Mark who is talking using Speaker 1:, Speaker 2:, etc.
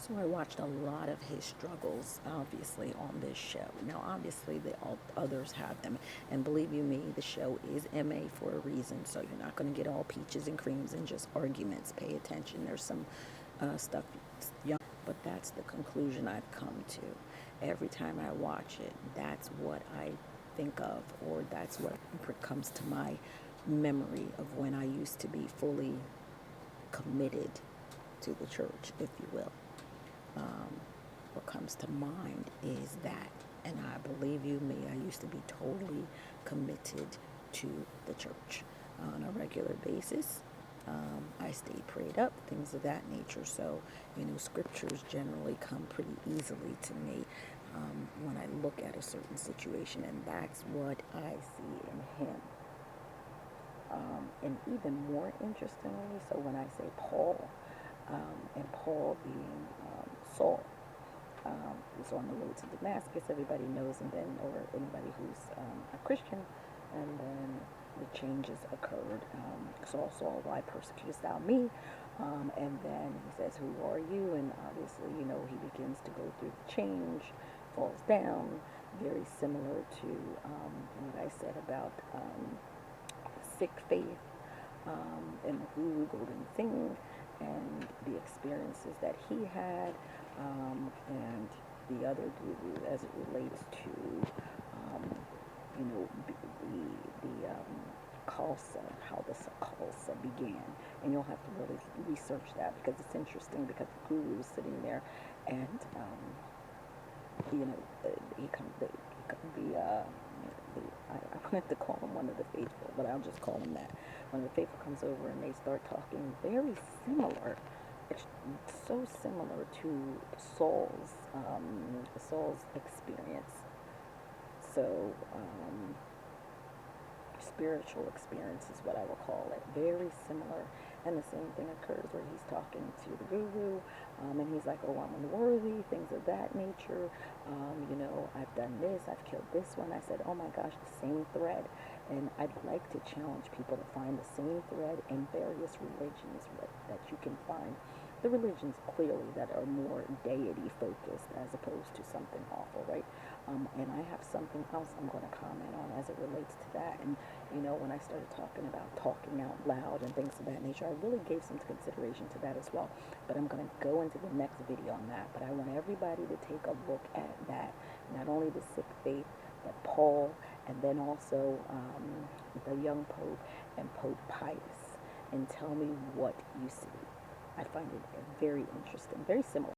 Speaker 1: So I watched a lot of his struggles, obviously, on this show. Now, obviously, others have them, and believe you me, the show is MA for a reason. So you're not going to get all peaches and creams and just arguments. Pay attention. There's some stuff, but that's the conclusion I've come to. Every time I watch it, that's what I think of, or that's what comes to my memory of when I used to be fully committed to the church, if you will. What comes to mind is that, and I believe you me, I used to be totally committed to the church on a regular basis. I stayed prayed up, things of that nature. So, scriptures generally come pretty easily to me when I look at a certain situation, and that's what I see in him. And even more interestingly, so when I say Paul, and Paul being Saul, was on the road to Damascus, everybody knows, and then, or anybody who's a Christian, and then the changes occurred. Saul, Saul, why persecutest thou me? And then he says, who are you? And obviously, he begins to go through the change, falls down, very similar to what I said about sick faith, and the guru Golden Singh, and the experiences that he had, and the other guru as it relates to, the Khalsa, how the Khalsa began. And you'll have to really research that because it's interesting, because the guru is sitting there, and he comes, I wanted to call him one of the faithful, but I'll just call him that. When the faithful comes over and they start talking very similar, it's so similar to Saul's experience. So, spiritual experience is what I will call it. Very similar. And the same thing occurs where he's talking to the guru, and he's like, oh, I'm unworthy, things of that nature. I've done this, I've killed this one. I said, oh my gosh, the same thread. And I'd like to challenge people to find the same thread in various religions that you can find. The religions clearly that are more deity focused as opposed to something awful, right? And I have something else I'm going to comment on as it relates to that. And when I started talking about talking out loud and things of that nature, I really gave some consideration to that as well. But I'm going to go into the next video on that. But I want everybody to take a look at that. Not only the sick faith, but Paul, and then also the young Pope and Pope Pius, and tell me what you see. I find it very interesting, very similar.